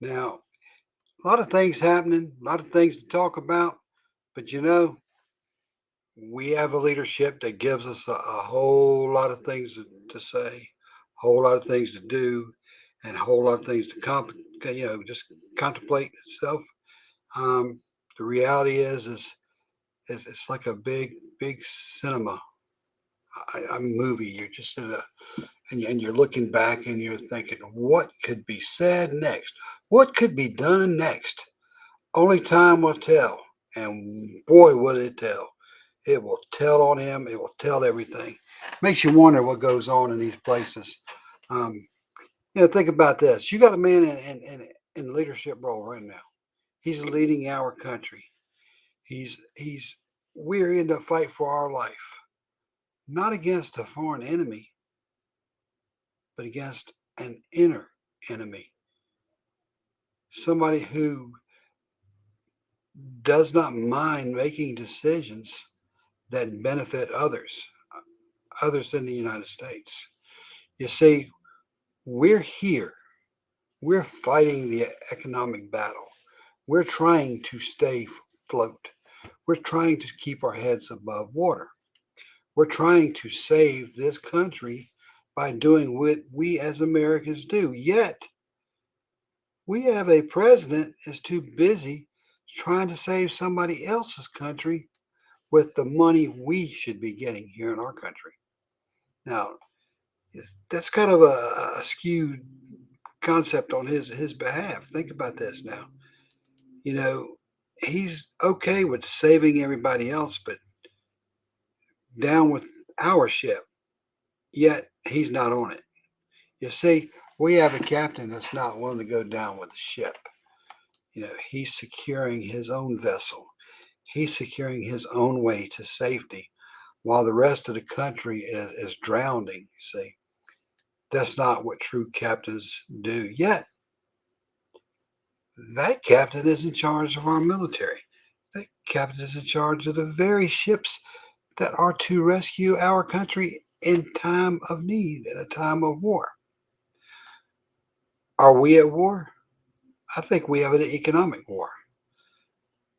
Now, a lot of things happening, a lot of things to talk about, but we have a leadership that gives us a whole lot of things to say, a whole lot of things to do, and a whole lot of things to just contemplate itself. Um, the reality is it's like a big cinema a movie. You're just in a and you're looking back and you're thinking, what could be said next? What could be done next? Only time will tell. And boy, will it tell. It will tell on him. It will tell everything. Makes you wonder what goes on in these places. Um, think about this. You got a man in leadership role right now. He's leading our country. He's we're in the fight for our life, not against a foreign enemy, but against an inner enemy. Somebody who does not mind making decisions that benefit others in the United States. You see, we're here. We're fighting the economic battle. We're trying to stay afloat. We're trying to keep our heads above water. We're trying to save this country by doing what we as Americans do. Yet, we have a president that's too busy trying to save somebody else's country with the money we should be getting here in our country. Now, that's kind of a skewed concept on his behalf. Think about this now. You know, he's okay with saving everybody else, but down with our ship. Yet he's not on it. You see, we have a captain that's not willing to go down with the ship. He's securing his own vessel. He's securing his own way to safety while the rest of the country is drowning. See, that's not what true captains do. Yet, that captain is in charge of our military. That captain is in charge of the very ships that are to rescue our country in time of need, in a time of war. Are we at war? I think we have an economic war.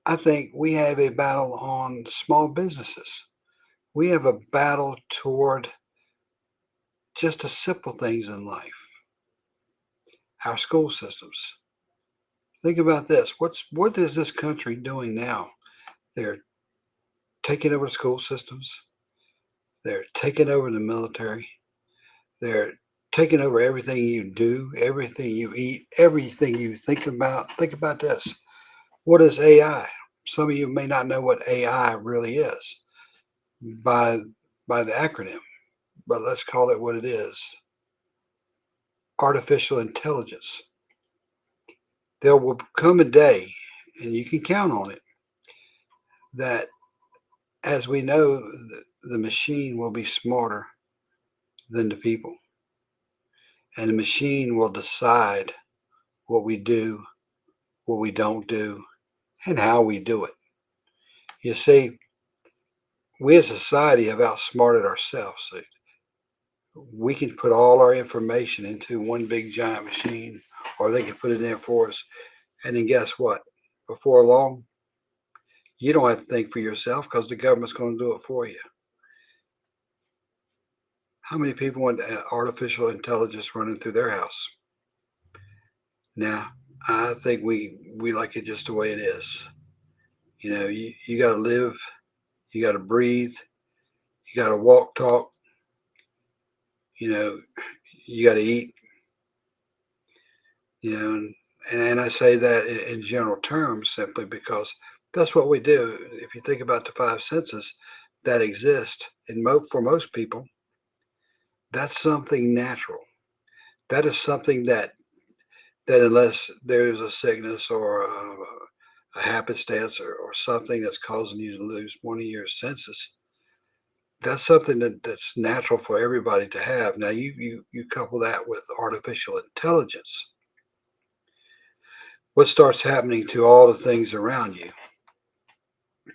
I think we have a battle on small businesses. We have a battle toward just the simple things in life, our school systems. Think about this. What is this country doing now? They're taking over the school systems. They're taking over the military. They're taking over everything you do, everything you eat, everything you think about. Think about this. What is AI? Some of you may not know what AI really is by by the acronym, but let's call it what it is. Artificial intelligence. There will come a day, and you can count on it, that as we know, the machine will be smarter than the people. And the machine will decide what we do, what we don't do, and how we do it. You see, we as a society have outsmarted ourselves. So we can put all our information into one big giant machine, or they can put it in for us. And then guess what? Before long, you don't have to think for yourself because the government's going to do it for you. How many people want artificial intelligence running through their house? Now, I think we like it just the way it is. You got to live, you got to breathe, you got to walk, talk, you know, you got to eat, and I say that in general terms simply because that's what we do. If you think about the five senses that exist for most people, that's something natural. That is something that unless there's a sickness or a happenstance or something that's causing you to lose one of your senses, that's something that's natural for everybody to have. Now you couple that with artificial intelligence. What starts happening to all the things around you?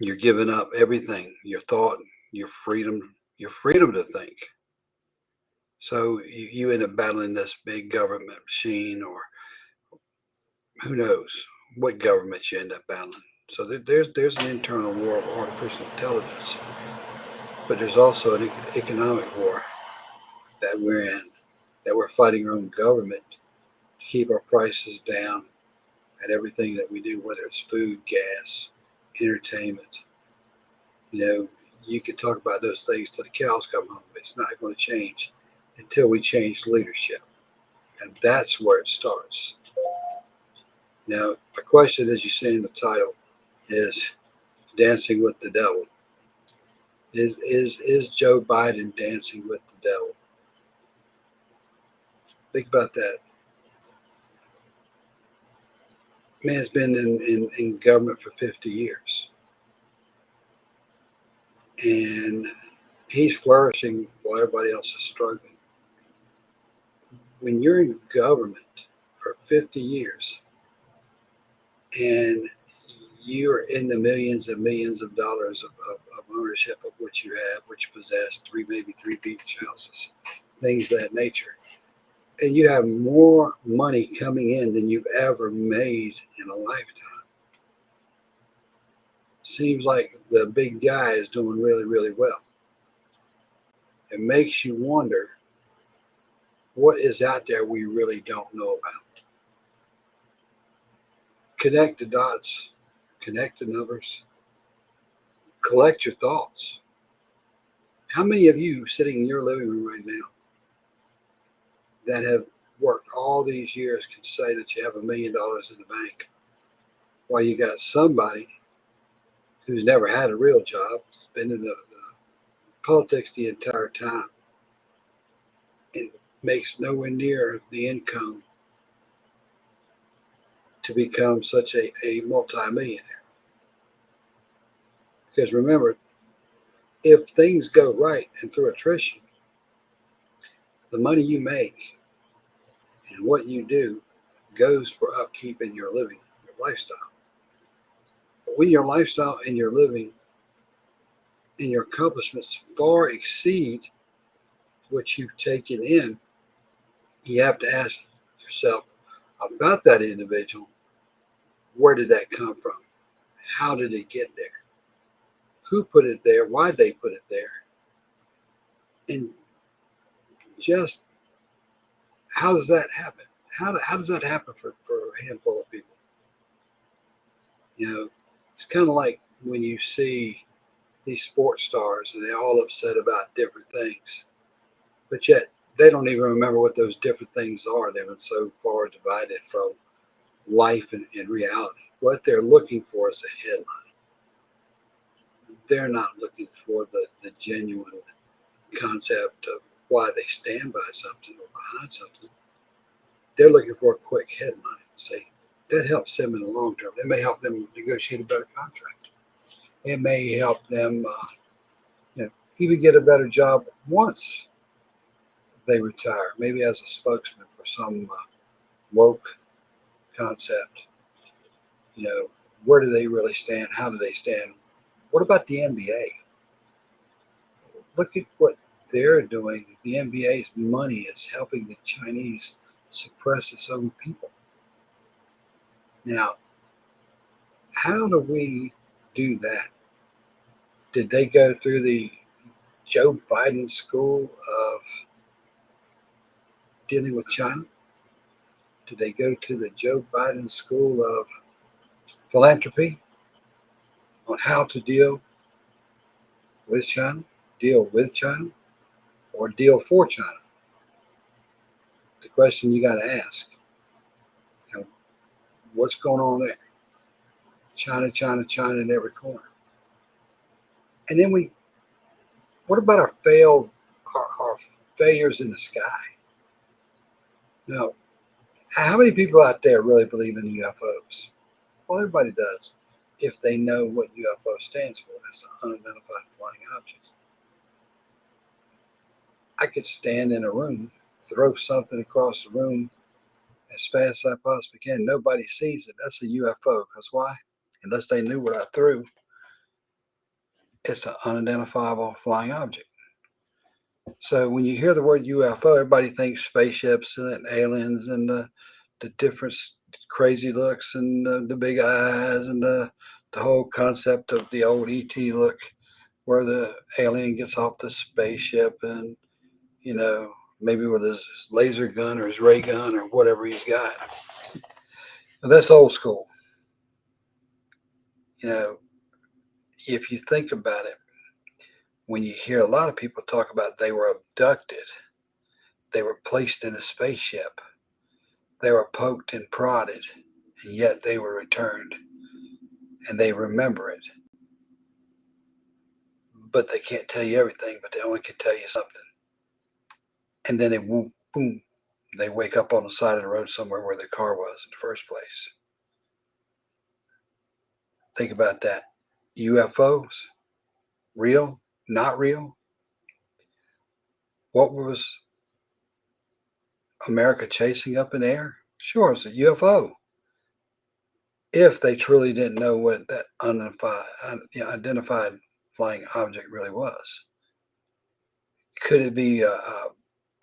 You're giving up everything, your thought, your freedom to think. So you end up battling this big government machine or who knows what governments you end up battling. So there's an internal war of artificial intelligence, but there's also an economic war that we're in, that we're fighting our own government to keep our prices down at everything that we do, whether it's food, gas, entertainment. You know, you could talk about those things till the cows come home. It's not going to change until we change leadership. And that's where it starts. Now, my question, as you say in the title, is dancing with the devil. Is Joe Biden dancing with the devil? Think about that. Man's been in government for 50 years. And he's flourishing while everybody else is struggling. When you're in government for 50 years and you're in the millions and millions of dollars of ownership of what you have, which you possess, maybe three beach houses, things of that nature, and you have more money coming in than you've ever made in a lifetime. Seems like the big guy is doing really, really well. It makes you wonder what is out there we really don't know about. Connect the dots, connect the numbers, collect your thoughts. How many of you sitting in your living room right now that have worked all these years can say that you have $1 million in the bank while you got somebody who's never had a real job, has been in the politics the entire time, and makes nowhere near the income to become such a multimillionaire? Because remember, if things go right and through attrition, the money you make and what you do goes for upkeep in your living, your lifestyle. But when your lifestyle and your living and your accomplishments far exceed what you've taken in, you have to ask yourself about that individual. Where did that come from? How did it get there? Who put it there? Why did they put it there? And just how does that happen? How does that happen for a handful of people? You know, it's kind of like when you see these sports stars and they're all upset about different things, but yet they don't even remember what those different things are. They've been so far divided from life and reality. What they're looking for is a headline. They're not looking for the genuine concept of why they stand by something or behind something. They're looking for a quick headline. See, that helps them in the long term. It may help them negotiate a better contract. It may help them even get a better job once they retire, maybe as a spokesman for some woke concept. You know, where do they really stand? How do they stand? What about the NBA? Look at what they're doing. The NBA's money is helping the Chinese suppress its own people. Now, how do we do that? Did they go through the Joe Biden school of dealing with China? Did they go to the Joe Biden school of philanthropy on how to deal with China, or deal for China? The question you got to ask, what's going on there? China, China, China in every corner. And then what about our failures in the sky? Now, how many people out there really believe in UFOs? Well, everybody does, if they know what UFO stands for. That's an unidentified flying object. I could stand in a room, throw something across the room as fast as I possibly can. Nobody sees it. That's a UFO. Because why? Unless they knew what I threw, it's an unidentifiable flying object. So when you hear the word UFO, everybody thinks spaceships and aliens and the different crazy looks and the big eyes and the whole concept of the old ET look, where the alien gets off the spaceship and maybe with his laser gun or his ray gun or whatever he's got. Now, that's old school. If you think about it, when you hear a lot of people talk about they were abducted, they were placed in a spaceship, they were poked and prodded, and yet they were returned, and they remember it. But they can't tell you everything, but they only can tell you something. And then they boom, they wake up on the side of the road somewhere where the car was in the first place. Think about that. UFOs, real, not real? What was America chasing up in the air? Sure, it's a UFO. If they truly didn't know what that identified flying object really was. Could it be a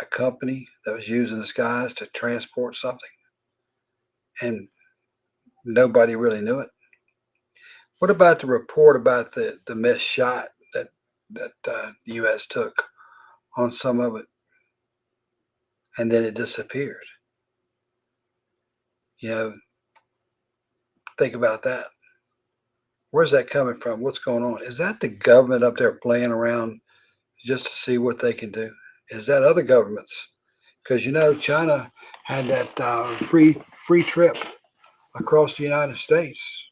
company that was using the skies to transport something and nobody really knew it? What about the report about the missed shot that the U.S. took on some of it and then it disappeared? Think about that. Where's that coming from? What's going on? Is that the government up there playing around just to see what they can do? Is that other governments? Because China had that free trip across the United States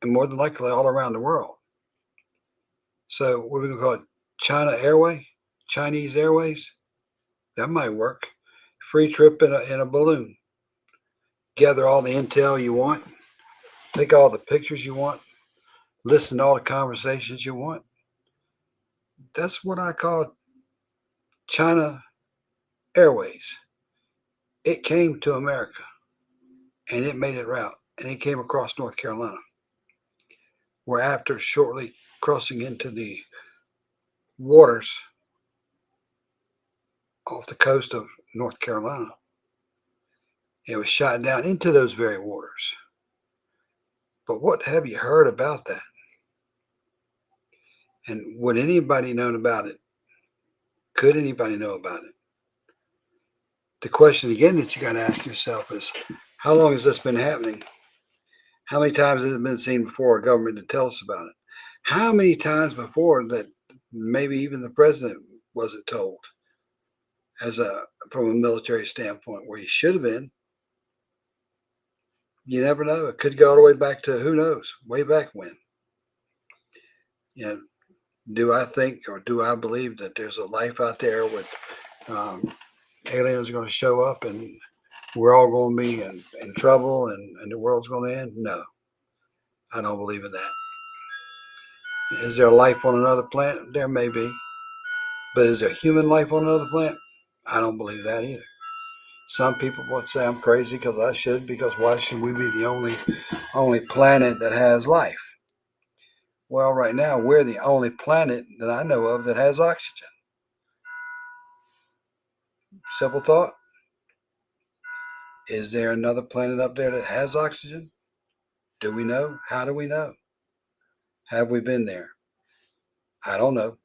and more than likely all around the world. So what are we going to call it? China Airway? Chinese Airways? That might work. Free trip in a balloon. Gather all the intel you want. Take all the pictures you want. Listen to all the conversations you want. That's what I call China Airways. It came to America and it made it route and it came across North Carolina, where after shortly crossing into the waters off the coast of North Carolina, it was shot down into those very waters. But what have you heard about that? And would anybody know about it? Could anybody know about it? The question again that you got to ask yourself is, how long has this been happening? How many times has it been seen before a government to tell us about it? How many times before that maybe even the president wasn't told from a military standpoint where he should have been? You never know. It could go all the way back to who knows, way back when. Do I think or do I believe that there's a life out there with aliens are going to show up and we're all going to be in trouble and the world's going to end? No, I don't believe in that. Is there life on another planet? There may be. But is there human life on another planet? I don't believe that either. Some people would say I'm crazy because I should, because why should we be the only planet that has life? Well, right now, we're the only planet that I know of that has oxygen. Simple thought. Is there another planet up there that has oxygen? Do we know? How do we know? Have we been there? I don't know.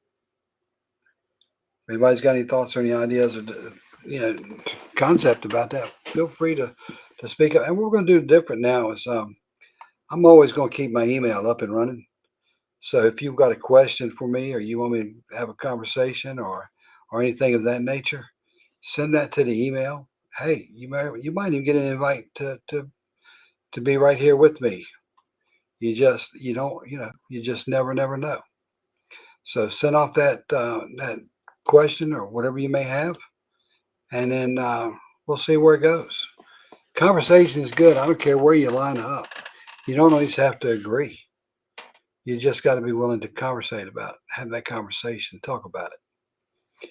If anybody's got any thoughts or any ideas or concept about that, feel free to speak up. And what we're going to do different now is I'm always going to keep my email up and running. So if you've got a question for me or you want me to have a conversation or anything of that nature, send that to the email. Hey, you might even get an invite to be right here with me. You just never know. So send off that question or whatever you may have, and then we'll see where it goes. Conversation is good. I don't care where you line up. You don't always have to agree. You just got to be willing to conversate about it, have that conversation, talk about it.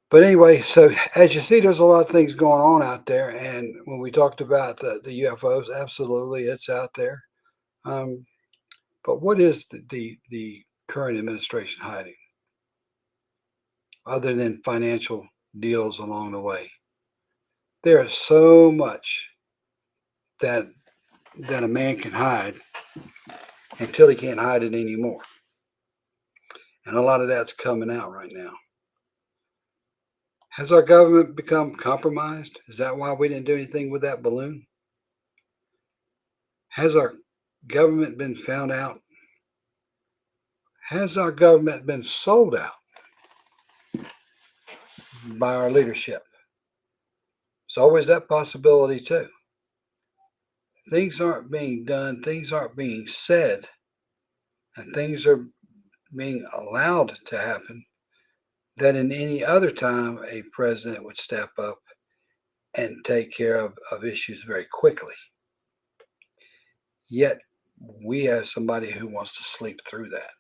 But anyway, so as you see, there's a lot of things going on out there. And when we talked about the UFOs, absolutely, it's out there. But what is the current administration hiding, other than financial deals along the way? There is so much that a man can hide until he can't hide it anymore. And a lot of that's coming out right now. Has our government become compromised? Is that why we didn't do anything with that balloon? Has our government been found out? Has our government been sold out by our leadership? It's always that possibility too. Things aren't being done, things aren't being said, and things are being allowed to happen that in any other time a president would step up and take care of issues very quickly. Yet we have somebody who wants to sleep through that.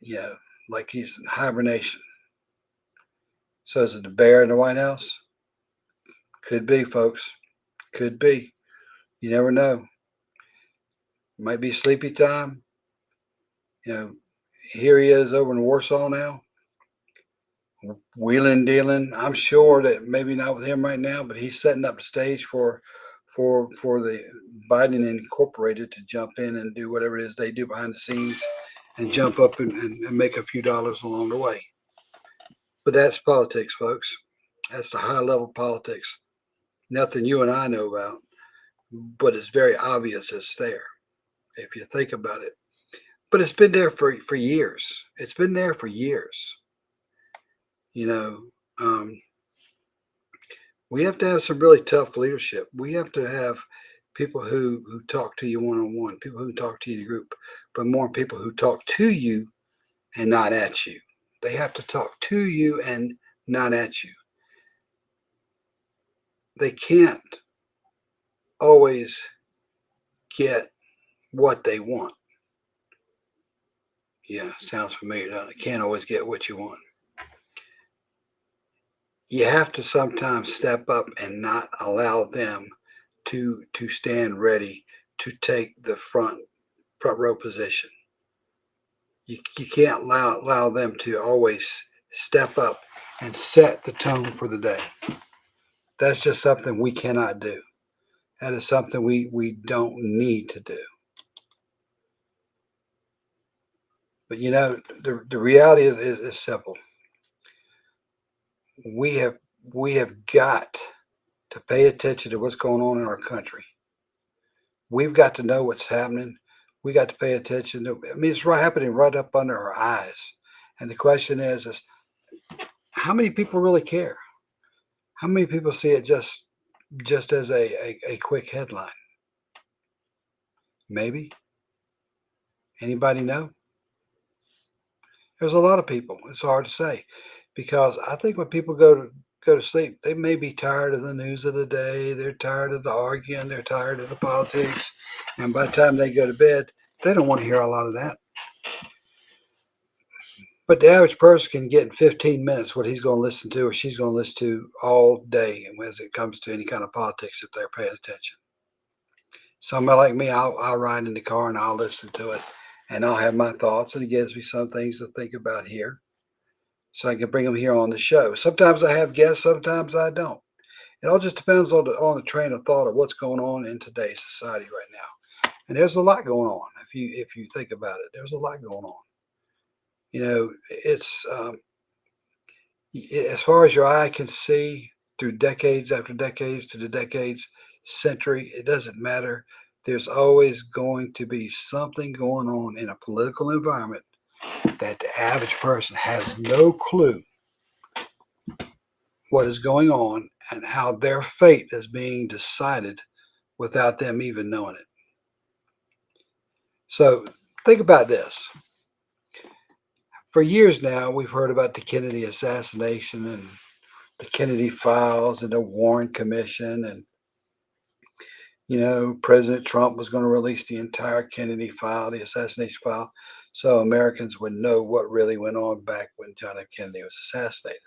You know, like he's in hibernation. So is it the bear in the White House? Could be, folks. Could be. You never know. Might be sleepy time. You know, here he is over in Warsaw now, wheeling, dealing. I'm sure that maybe not with him right now, but he's setting up the stage for the Biden Incorporated to jump in and do whatever it is they do behind the scenes and jump up and make a few dollars along the way. But that's politics, folks. That's the high level politics. Nothing you and I know about, but it's very obvious it's there if you think about it. But it's been there for years. It's been there for years. You know, we have to have some really tough leadership. We have to have people who talk to you one-on-one, people who talk to you in a group, but more people who talk to you and not at you. They have to talk to you and not at you. They can't always get what they want. Yeah, sounds familiar, doesn't it? Can't always get what you want. You have to sometimes step up and not allow them to stand ready to take the front row position. You can't allow them to always step up and set the tone for the day. That's just something we cannot do. That is something we don't need to do. But you know, the reality is simple. We have got to pay attention to what's going on in our country. We've got to know what's happening. We got to pay attention to. I mean, it's right happening right up under our eyes. And the question is how many people really care? How many people see it just as a quick headline? Maybe. Anybody know? There's a lot of people. It's hard to say because I think when people go to sleep, they may be tired of the news of the day. They're tired of the arguing. They're tired of the politics. And by the time they go to bed, they don't want to hear a lot of that. But the average person can get in 15 minutes what he's going to listen to or she's going to listen to all day as it comes to any kind of politics if they're paying attention. Somebody like me, I'll ride in the car and I'll listen to it and I'll have my thoughts and it gives me some things to think about here so I can bring them here on the show. Sometimes I have guests, sometimes I don't. It all just depends on the train of thought of what's going on in today's society right now. And there's a lot going on if you think about it. There's a lot going on. You know, it's as far as your eye can see through decades after decades to the decades, century, it doesn't matter. There's always going to be something going on in a political environment that the average person has no clue what is going on and how their fate is being decided without them even knowing it. So think about this. For years now, we've heard about the Kennedy assassination and the Kennedy files and the Warren Commission. And, you know, President Trump was going to release the entire Kennedy file, the assassination file, so Americans would know what really went on back when John F. Kennedy was assassinated.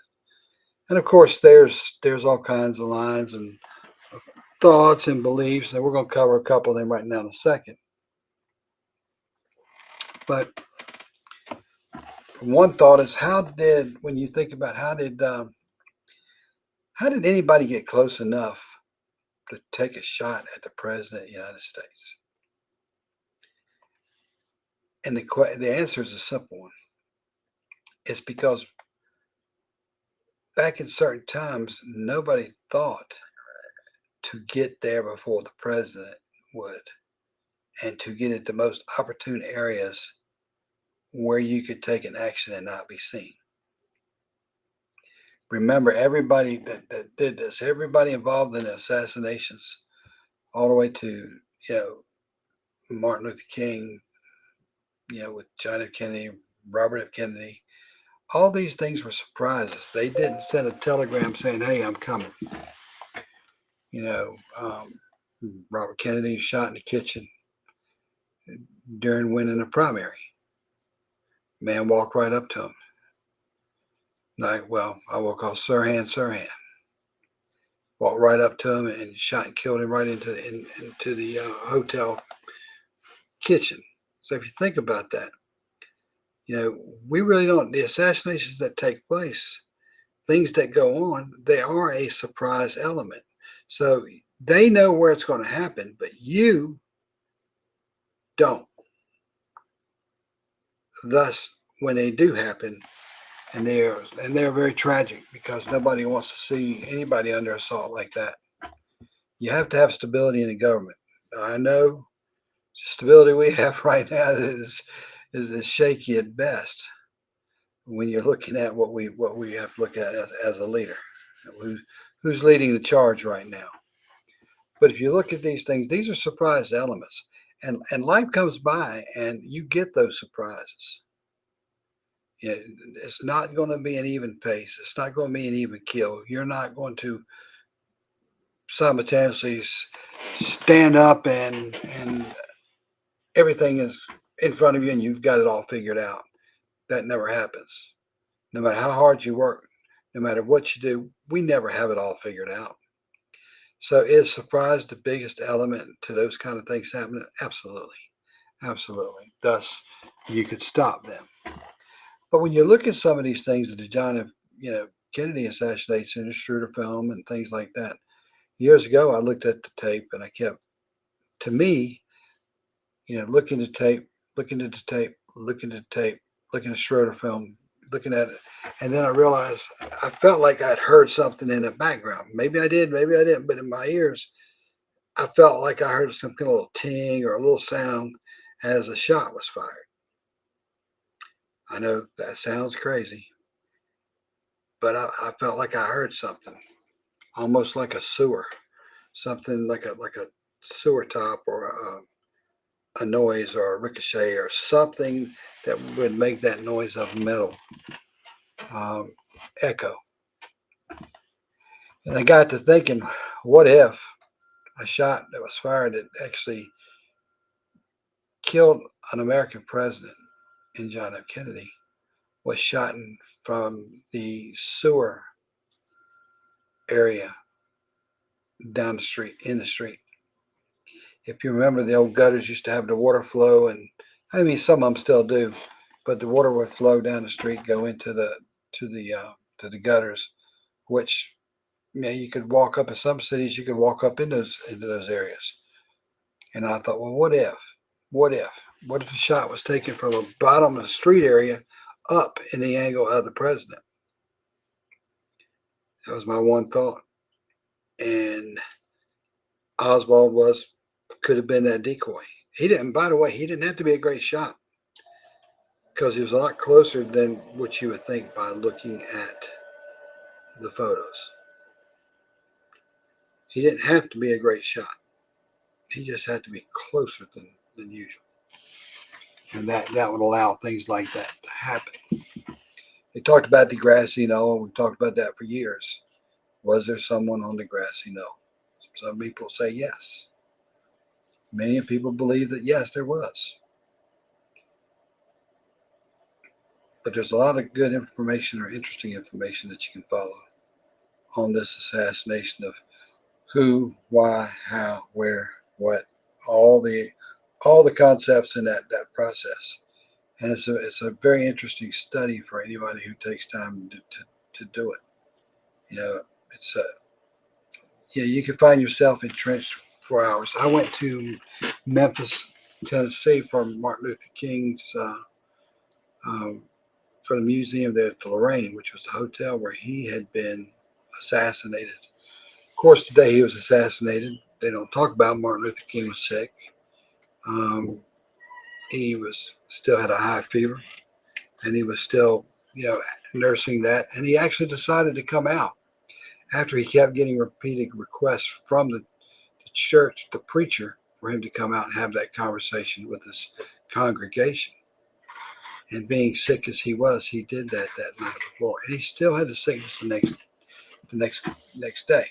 And of course, there's all kinds of lines and thoughts and beliefs, and we're going to cover a couple of them right now in a second. But one thought is when you think about how did anybody get close enough to take a shot at the President of the United States? And the answer is a simple one. It's because back in certain times, nobody thought to get there before the president would, and to get at the most opportune areas where you could take an action and not be seen. Remember, everybody that did this, everybody involved in the assassinations, all the way to, Martin Luther King, with John F. Kennedy, Robert F. Kennedy, all these things were surprises. They didn't send a telegram saying, "Hey, I'm coming." Robert Kennedy shot in the kitchen during winning a primary. Man walked right up to him. Like, well, I will call Sirhan, Sirhan. Walked right up to him and shot and killed him right into the hotel kitchen. So if you think about that, we really don't. The assassinations that take place, things that go on, they are a surprise element. So they know where it's going to happen, but you don't. Thus, when they do happen, and they're very tragic, because nobody wants to see anybody under assault like that. You have to have stability in the government. I know the stability we have right now is shaky at best when you're looking at what we have to look at as a leader, who's leading the charge right now. But if you look at these things, these are surprise elements, and life comes by and you get those surprises. It's not going to be an even pace. It's not going to be an even kill. You're not going to simultaneously stand up and everything is in front of you and you've got it all figured out. That never happens. No matter how hard you work, no matter what you do, we never have it all figured out. So is surprise the biggest element to those kind of things happening? Absolutely. Absolutely. Thus, you could stop them. But when you look at some of these things, the John F. Kennedy assassination, the Schroeder film, and things like that. Years ago, I looked at the tape and I kept, to me, looking at the tape, looking at the tape, looking at the tape, looking at Schroeder film, looking at it, and then I realized I felt like I'd heard something in the background. Maybe I did, maybe I didn't, but in my ears, I felt like I heard some kind of little ting or a little sound as a shot was fired. I know that sounds crazy, but I felt like I heard something, almost like a sewer, something like a sewer top, or a noise or a ricochet or something that would make that noise of metal echo. And I got to thinking, what if a shot that was fired that actually killed an American president in John F. Kennedy was shot from the sewer area down the street, in the street. If you remember, the old gutters used to have the water flow, and I mean some of them still do, but the water would flow down the street, go into the gutters, which you could walk up in some cities. You could walk up into those areas. And I thought, well, what if the shot was taken from the bottom of the street area up in the angle of the president? That was my one thought. And Oswald could have been that decoy. He didn't. By the way, he didn't have to be a great shot, because he was a lot closer than what you would think by looking at the photos. He didn't have to be a great shot. He just had to be closer than usual. And that would allow things like that to happen. They talked about the grassy knoll, and we talked about that for years. Was there someone on the grassy knoll? Some people say yes. Many people believe that yes, there was. But there's a lot of good information or interesting information that you can follow on this assassination of who, why, how, where, what, all the concepts in that process. And it's a very interesting study for anybody who takes time to do it. It's Yeah, you can find yourself entrenched for hours. I went to Memphis, Tennessee for Martin Luther King's um, for the museum there at the Lorraine, which was the hotel where he had been assassinated. Of course, the day he was assassinated, they don't talk about Martin Luther King was sick. Um, he was still had a high fever, and he was still, nursing that. And he actually decided to come out after he kept getting repeated requests from the church, the preacher, for him to come out and have that conversation with his congregation. And being sick as he was, he did that night before, and he still had the sickness the next day.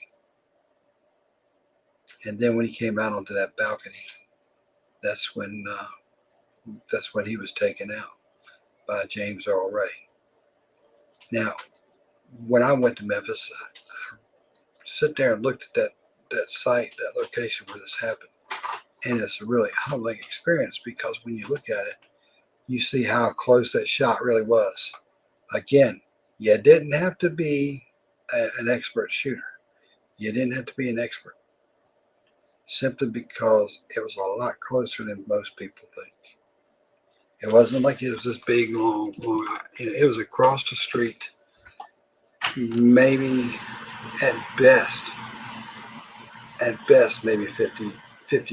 And then when he came out onto that balcony, that's when he was taken out by James Earl Ray. Now, when I went to Memphis, I sit there and looked at that site, that location where this happened, and it's a really humbling experience because when you look at it, you see how close that shot really was. Again, you didn't have to be an expert shooter. You didn't have to be an expert, simply because it was a lot closer than most people think. It wasn't like it was this big, long. It was across the street, maybe at best, maybe 50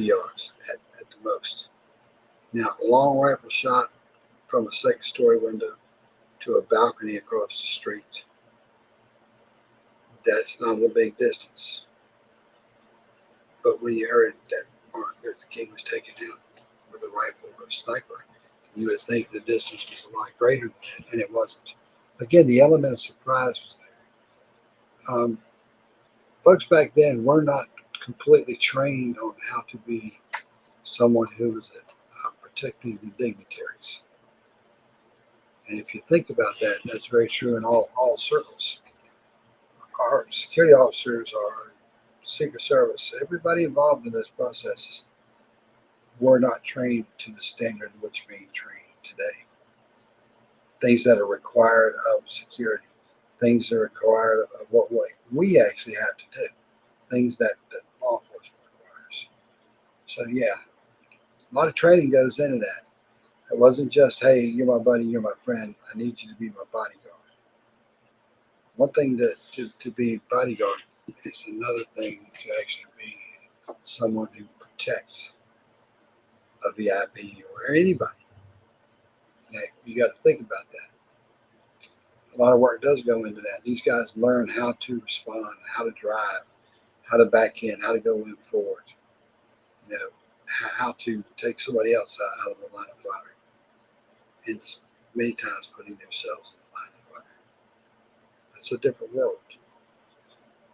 yards at the most. Now, a long rifle shot from a second-story window to a balcony across the street, that's not a big distance. But when you heard that Martin Luther King was taken out with a rifle or a sniper, you would think the distance was a lot greater than that, and it wasn't. Again, the element of surprise was there. Folks back then were not completely trained on how to be someone who was protecting the dignitaries. And if you think about that, that's very true in all circles. Our security officers, our Secret Service, everybody involved in those processes were not trained to the standard in which being trained today. Things that are required of security, things that are required of what we actually have to do, things that law enforcement requires. So yeah, a lot of training goes into that. It wasn't just, hey, you're my buddy, you're my friend, I need you to be my bodyguard. One thing to be bodyguard is another thing to actually be someone who protects a VIP or anybody. Now, you got to think about that. A lot of work does go into that. These guys learn how to respond, how to drive, how to back in, how to go in forward, how to take somebody else out of the line of fire. And many times putting themselves in the line of fire. That's a different world.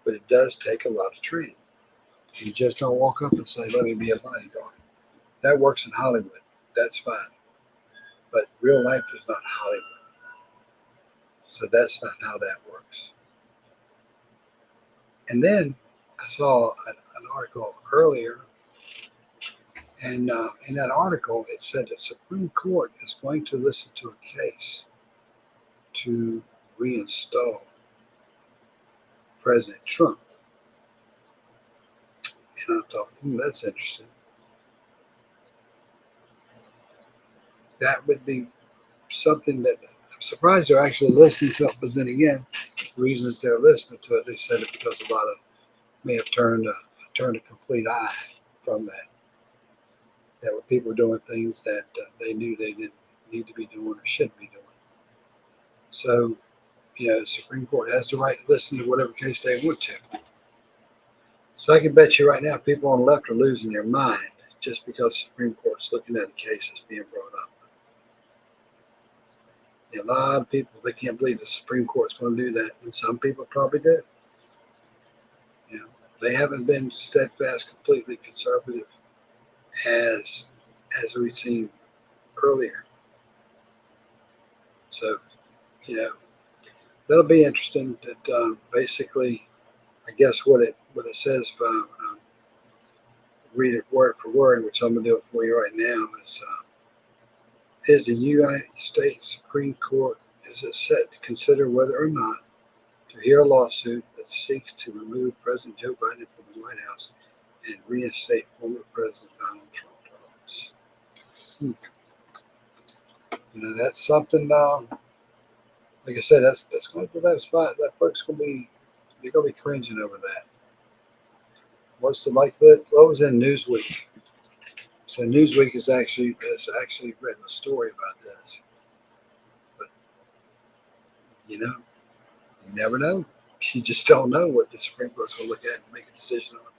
But it does take a lot of training. You just don't walk up and say, let me be a bodyguard. That works in Hollywood. That's fine. But real life is not Hollywood. So that's not how that works. And then I saw an article earlier, and in that article it said that Supreme Court is going to listen to a case to reinstall President Trump. And I thought, that's interesting. That would be something that I'm surprised they're actually listening to it. But then again, the reasons they're listening to it, they said it because a lot of may have turned a complete eye from that. That were people doing things that they knew they didn't need to be doing or shouldn't be doing. So, the Supreme Court has the right to listen to whatever case they want to. So I can bet you right now people on the left are losing their mind just because the Supreme Court's looking at a case that's being brought up. A lot of people, they can't believe the Supreme Court's going to do that, and some people probably do. They haven't been steadfast, completely conservative as we've seen earlier. So, that'll be interesting. That basically, I guess what it says, if I read it word for word, which I'm going to do it for you right now, is the United States Supreme Court, is it set to consider whether or not to hear a lawsuit that seeks to remove President Joe Biden from the White House and reinstate former President Donald Trump to office. That's something. Like I said, that's going to be that spot. That folks they're going to be cringing over that. What's the likelihood? What was in Newsweek? So Newsweek has actually written a story about this. But you never know. You just don't know what the Supreme Court's going to look at and make a decision on.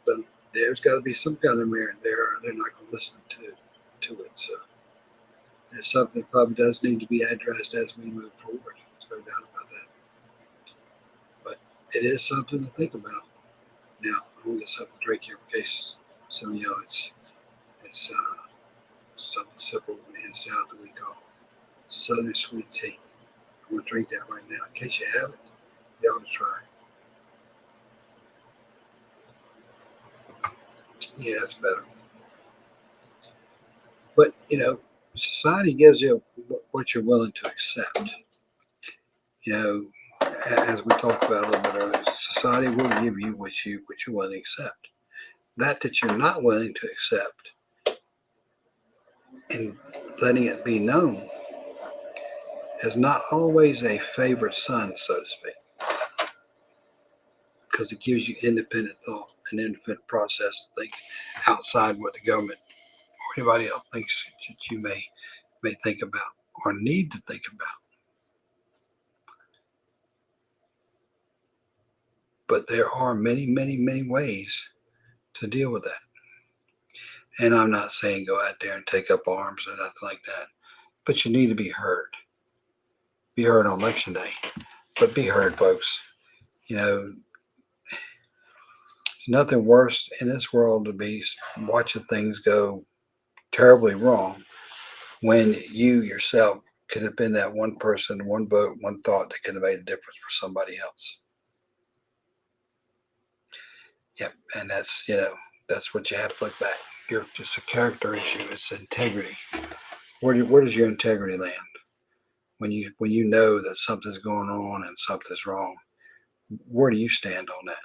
But there's got to be some kind of merit there, or they're not going to listen to it. So it's something that probably does need to be addressed as we move forward. There's no doubt about that. But it is something to think about. Now, I'm going to get something to drink here in case some of y'all it's something simple and south that we call Southern sweet tea. I'm going to drink that right now. In case you haven't, y'all to try. Yeah, it's better. But, society gives you what you're willing to accept. As we talked about a little bit earlier, society will give you what you're willing to accept. That you're not willing to accept, and letting it be known, is not always a favored son, so to speak, because it gives you independent thought, an independent process to think outside what the government or anybody else thinks that you may think about or need to think about. But there are many, many, many ways to deal with that. And I'm not saying go out there and take up arms or nothing like that, but you need to be heard. Be heard on Election Day, but be heard, folks. There's nothing worse in this world to be watching things go terribly wrong when you yourself could have been that one person, one vote, one thought that could have made a difference for somebody else. Yep, and that's what you have to look back. You're just a character issue. It's integrity. Where does your integrity land? When you know that something's going on and something's wrong, where do you stand on that?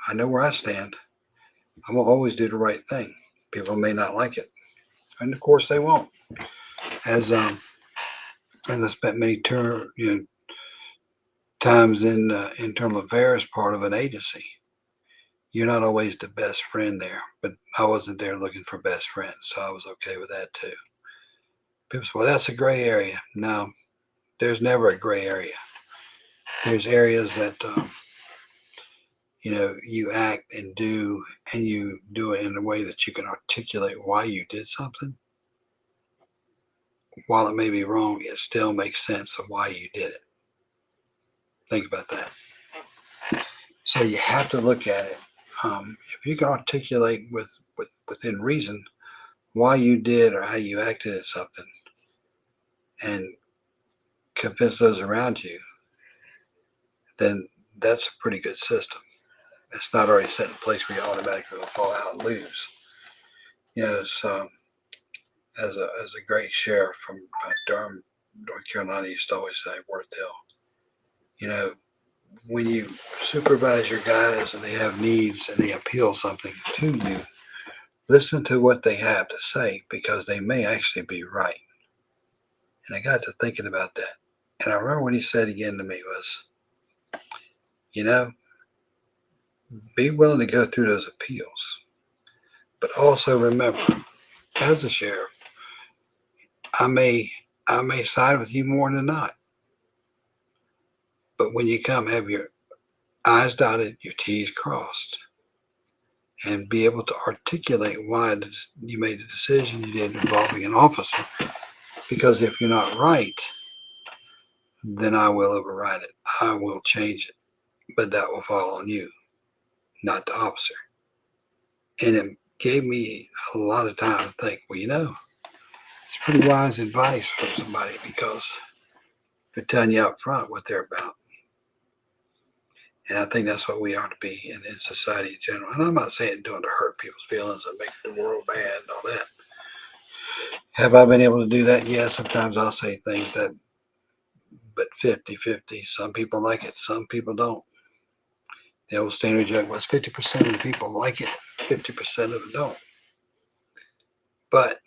I know where I stand. I will always do the right thing. People may not like it, and of course they won't. As I spent many times in internal affairs part of an agency, you're not always the best friend there. But I wasn't there looking for best friends, so I was okay with that too. People say, well, that's a gray area. No, there's never a gray area. There's areas that you act and do, and you do it in a way that you can articulate why you did something. While it may be wrong, it still makes sense of why you did it. Think about that. So you have to look at it. If you can articulate within reason why you did or how you acted at something, and convince those around you, then that's a pretty good system. It's not already set in place where you automatically will fall out and lose. So as a great sheriff from Durham, North Carolina, used to always say, Worthdale, when you supervise your guys and they have needs and they appeal something to you, listen to what they have to say, because they may actually be right. And I got to thinking about that. And I remember what he said again to me was, be willing to go through those appeals. But also remember, as a sheriff, I may side with you more than not. But when you come, have your I's dotted, your T's crossed, and be able to articulate why you made the decision you did involving an officer. Because if you're not right, then I will override it. I will change it. But that will fall on you, not the officer. And it gave me a lot of time to think, it's pretty wise advice from somebody, because they're telling you up front what they're about. And I think that's what we are to be in society in general. And I'm not saying doing to hurt people's feelings and make the world bad and all that. Have I been able to do that? Yeah, sometimes I'll say things that but 50-50. Some people like it, some people don't. The old standard joke was 50% of the people like it, 50% of them don't. But,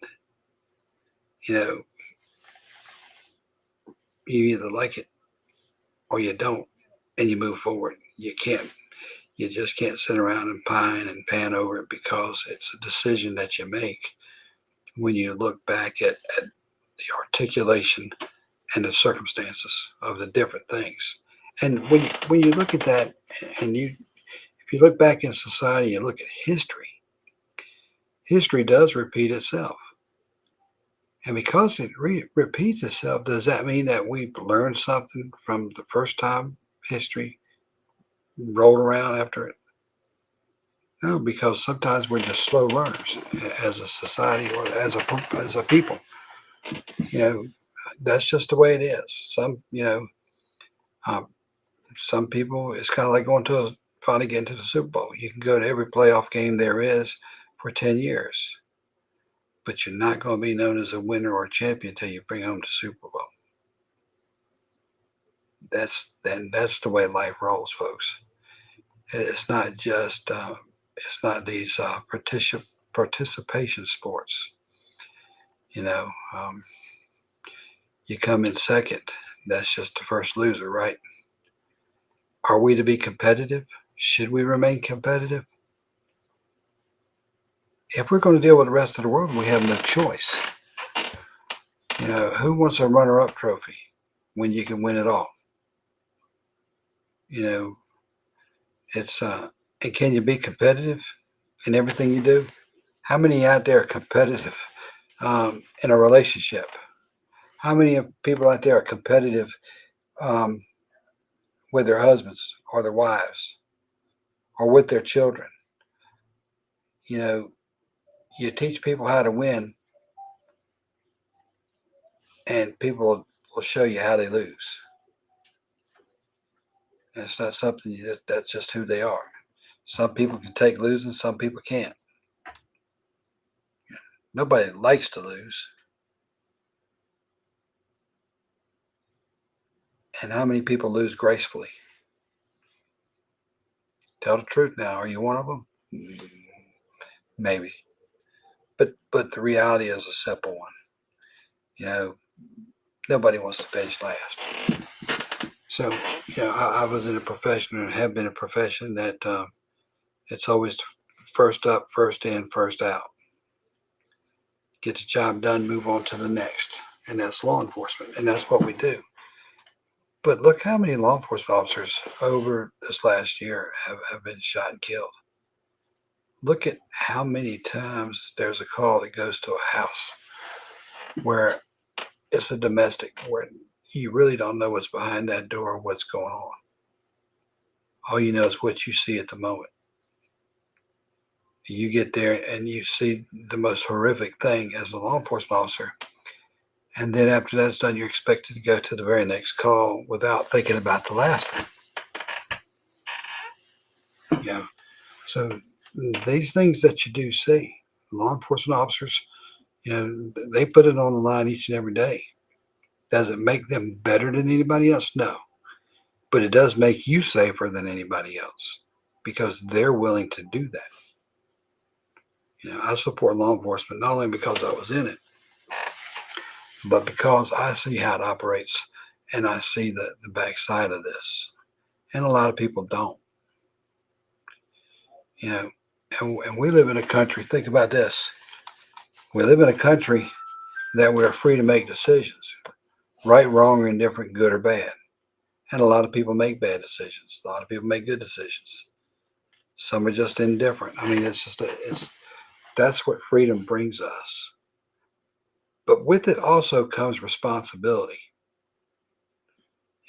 you know, you either like it or you don't, and you move forward. You just can't sit around and pine and pan over it, because it's a decision that you make when you look back at the articulation and the circumstances of the different things. And when you look at that, and if you look back in society, you look at history, history does repeat itself. And because it repeats itself, does that mean that we've learned something from the first time history rolled around after it? No, because sometimes we're just slow learners as a society, or as a people. You know, that's just the way it is. Um, some people, it's kind of like finally getting to the Super Bowl. You can go to every playoff game there is for 10 years, but you're not going to be known as a winner or a champion until you bring home the Super Bowl. That's the way life rolls, folks. It's not just it's not these participation sports. You know, you come in second. That's just the first loser, right? Are we to be competitive? Should we remain competitive? If we're going to deal with the rest of the world, we have no choice. You know, who wants a runner-up trophy when you can win it all? You know, it's and can you be competitive in everything you do? How many out there are competitive in a relationship? How many people out there are competitive um, with their husbands or their wives or with their children? You know, you teach people how to win, and people will show you how they lose. And it's not something that's just who they are. Some people can take losing, some people can't. Nobody likes to lose. And how many people lose gracefully? Tell the truth now. Are you one of them? Maybe. But the reality is a simple one. You know, nobody wants to finish last. So, you know, I was in a profession, and have been a profession that it's always first up, first in, first out. Get the job done, move on to the next. And that's law enforcement. And that's what we do. But look how many law enforcement officers over this last year have been shot and killed. Look at how many times there's a call that goes to a house where it's a domestic, where you really don't know what's behind that door or what's going on. All you know is what you see at the moment. You get there and you see the most horrific thing as a law enforcement officer. And then after that's done, you're expected to go to the very next call without thinking about the last one. You know, so these things that you do see, law enforcement officers, you know, they put it on the line each and every day. Does it make them better than anybody else? No. But it does make you safer than anybody else, because they're willing to do that. You know, I support law enforcement not only because I was in it, but because I see how it operates, and I see the backside of this. And a lot of people don't. You know, and we live in a country, think about this. We live in a country that we're free to make decisions, right, wrong, or indifferent, good or bad. And a lot of people make bad decisions. A lot of people make good decisions. Some are just indifferent. I mean, that's what freedom brings us. But with it also comes responsibility.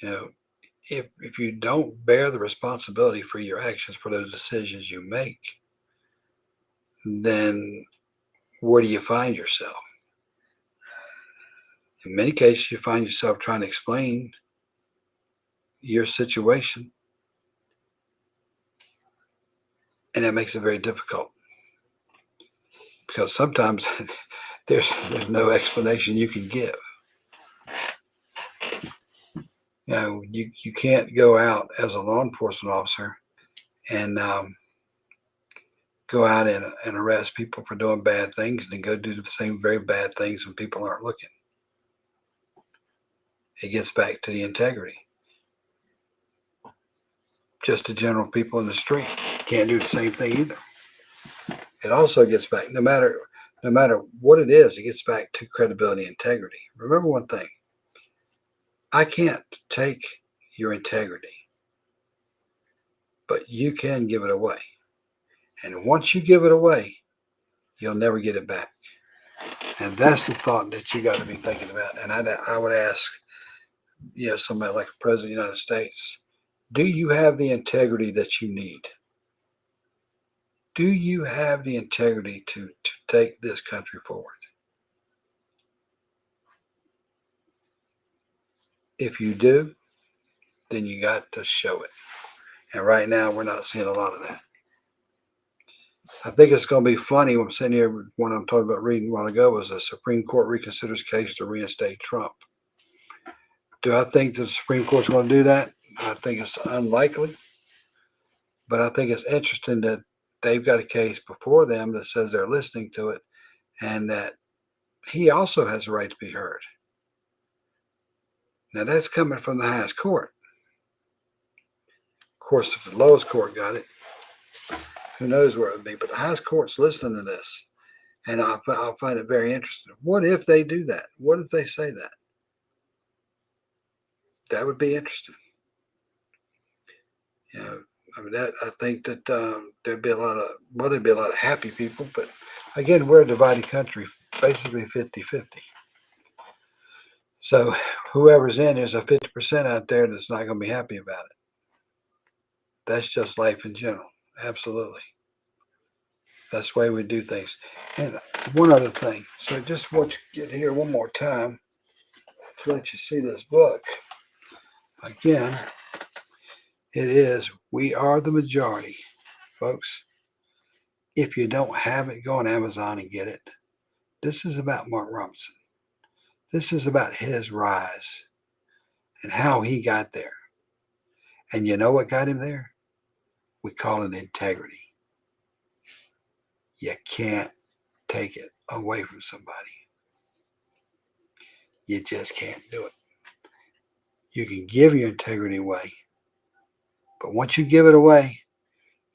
You know, if you don't bear the responsibility for your actions, for those decisions you make, then where do you find yourself? In many cases, you find yourself trying to explain your situation, and that makes it very difficult, because sometimes there's no explanation you can give. You can't go out as a law enforcement officer and go out and arrest people for doing bad things and then go do the same very bad things when people aren't looking. It gets back to the integrity. Just the general people in the street can't do the same thing either. It also gets back, no matter what it is, it gets back to credibility and integrity. Remember one thing: I can't take your integrity, but you can give it away. And once you give it away, you'll never get it back. And that's the thought that you got to be thinking about. And I would ask, somebody like the President of the United States, do you have the integrity that you need? Do you have the integrity to take this country forward? If you do, then you got to show it. And right now, we're not seeing a lot of that. I think it's going to be funny when I'm sitting here. One I'm talking about reading a while ago was the Supreme Court reconsiders case to reinstate Trump. Do I think the Supreme Court's going to do that? I think it's unlikely. But I think it's interesting that they've got a case before them that says they're listening to it and that he also has a right to be heard. Now, that's coming from the highest court. Of course, if the lowest court got it, who knows where it would be. But the highest court's listening to this. And I'll find it very interesting. What if they do that? What if they say that? That would be interesting. I think that there'd be a lot of happy people, but again, we're a divided country, basically 50-50. So whoever's in, there's a 50% out there that's not going to be happy about it. That's just life in general. Absolutely. That's the way we do things. And one other thing. So just want you to get here one more time to let you see this book. Again, it is We Are the Majority, folks. If you don't have it, go on Amazon and get it. This is about Mark Robinson. This is about his rise and how he got there. And you know what got him there? We call it integrity. You can't take it away from somebody. You just can't do it. You can give your integrity away, but once you give it away,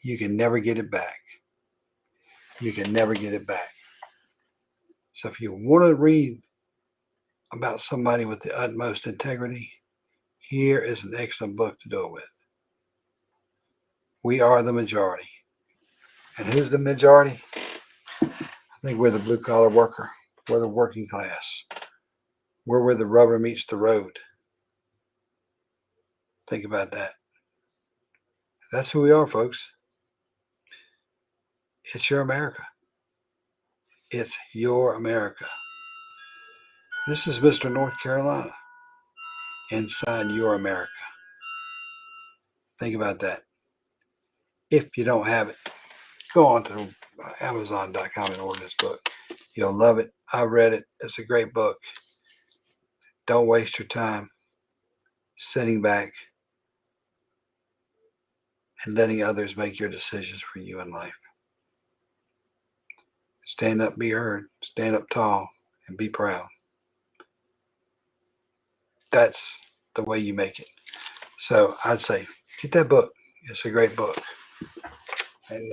you can never get it back. You can never get it back. So if you want to read about somebody with the utmost integrity, here is an excellent book to do it with. We Are the Majority. And who's the majority? I think we're the blue-collar worker. We're the working class. We're where the rubber meets the road. Think about that. That's who we are, folks. It's your America. It's your America. This is Mr. North Carolina inside your America. Think about that. If you don't have it, go on to Amazon.com and order this book. You'll love it. I read it. It's a great book. Don't waste your time sitting back and letting others make your decisions for you in life. Stand up, be heard. Stand up tall and be proud. That's the way you make it. So I'd say get that book. It's a great book. And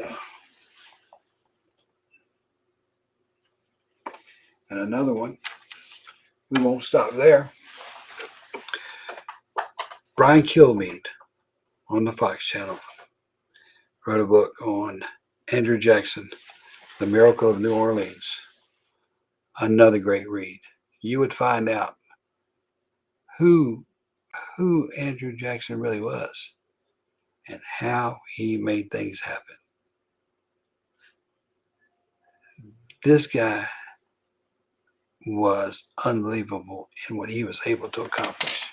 another one, we won't stop there. Brian Kilmeade on the Fox channel wrote a book on Andrew Jackson, The Miracle of New Orleans. Another great read. You would find out who Andrew Jackson really was and how he made things happen. This guy was unbelievable in what he was able to accomplish.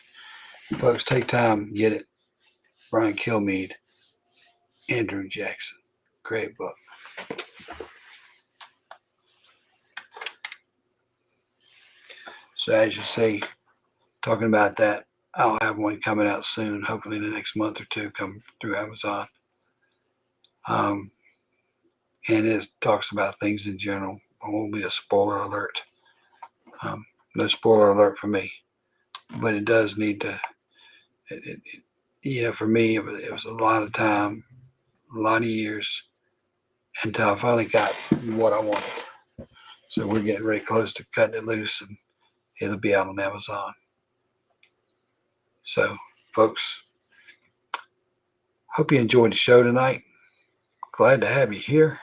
Folks, take time, get it. Brian Kilmeade, Andrew Jackson. Great book. So as you see, talking about that, I'll have one coming out soon, hopefully in the next month or two, come through Amazon. And it talks about things in general. It won't be a spoiler alert. No spoiler alert for me, but it does need to. For me, it was a lot of time, a lot of years until I finally got what I wanted. So we're getting very close to cutting it loose, and it'll be out on Amazon. So, folks, hope you enjoyed the show tonight. Glad to have you here.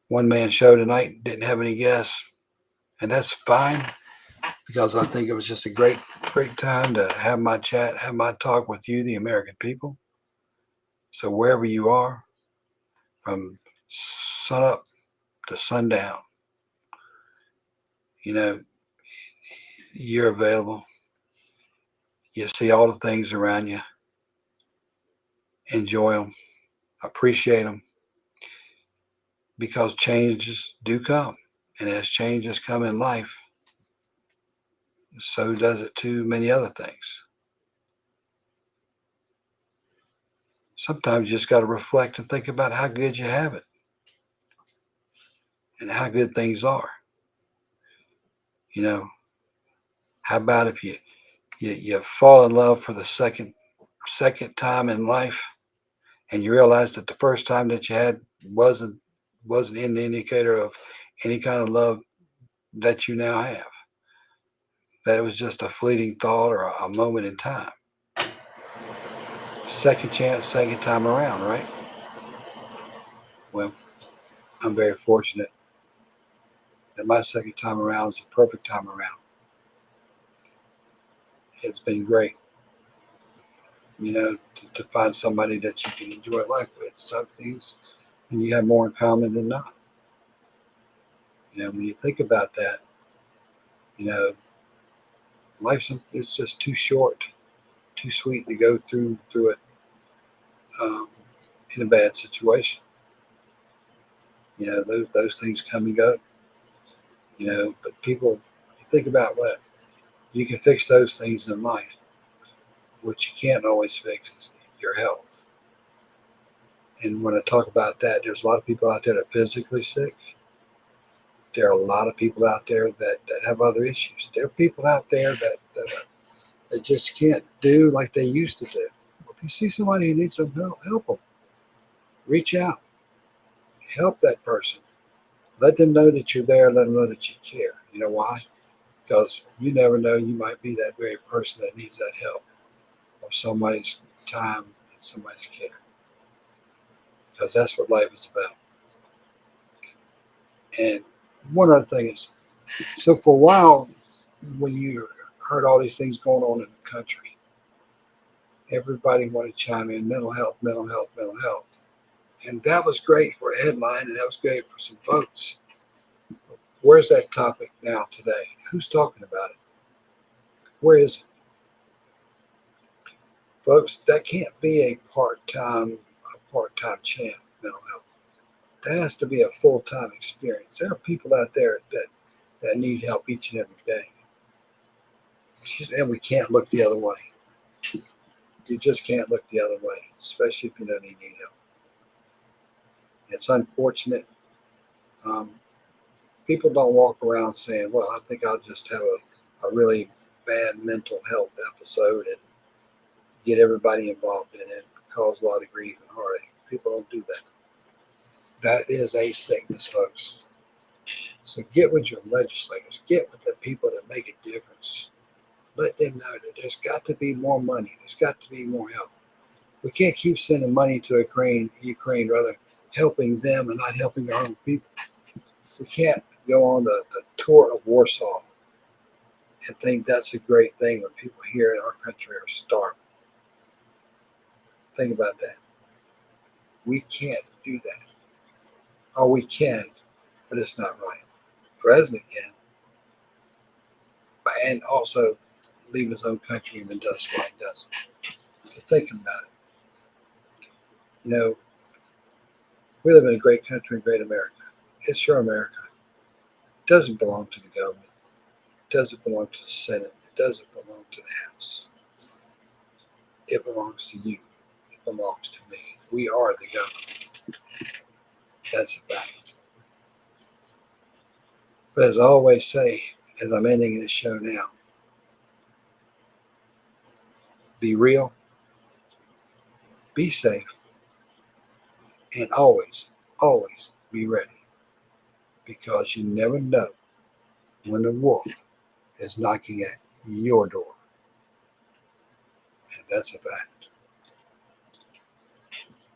One man show tonight, didn't have any guests, and that's fine because I think it was just a great time to have my chat, have my talk with you, the American people. So wherever you are, from sun up to sundown, you're available. You see all the things around you. Enjoy them. Appreciate them. Because changes do come. And as changes come in life, so does it to many other things. Sometimes you just got to reflect and think about how good you have it and how good things are. How about if you fall in love for the second time in life, and you realize that the first time that you had wasn't an indicator of any kind of love that you now have. That it was just a fleeting thought or a moment in time. Second chance, second time around, right? Well, I'm very fortunate that my second time around is the perfect time around. It's been great, to find somebody that you can enjoy life with. Some things and you have more in common than not. When you think about that, life is just too short, too sweet to go through it in a bad situation. Those things come and go. But people, you think about what you can fix those things in life. What you can't always fix is your health. And when I talk about that, there's a lot of people out there that are physically sick. There are a lot of people out there that have other issues. There are people out there that just can't do like they used to do. If you see somebody who needs some help them. Reach out. Help that person. Let them know that you're there. Let them know that you care. You know why? Because you never know, you might be that very person that needs that help or somebody's time and somebody's care. Because that's what life is about. And one other thing is, so for a while, when you heard all these things going on in the country, everybody wanted to chime in, mental health, mental health, mental health. And that was great for a headline, and that was great for some votes. Where's that topic now today? Who's talking about it? Where is it? Folks, that can't be a part-time champ, mental health. That has to be a full-time experience. There are people out there that need help each and every day. And we can't look the other way. You just can't look the other way, especially if you know you need help. It's unfortunate. People don't walk around saying, well, I think I'll just have a really bad mental health episode and get everybody involved in it, cause a lot of grief and heartache. People don't do that. That is a sickness, folks. So get with your legislators. Get with the people that make a difference. Let them know that there's got to be more money. There's got to be more help. We can't keep sending money to Ukraine, rather helping them and not helping our own people. We can't go on the tour of Warsaw and think that's a great thing when people here in our country are starving. Think about that. We can't do that. Or we can, but it's not right. The president can. And also leave his own country and does what he does. So think about it. We live in a great country, in great America. It's your America. It doesn't belong to the government. It doesn't belong to the Senate. It doesn't belong to the House. It belongs to you. It belongs to me. We are the government. That's a fact. But as I always say, as I'm ending this show now, be real, be safe, and always, always be ready. Because you never know when the wolf is knocking at your door. And that's a fact.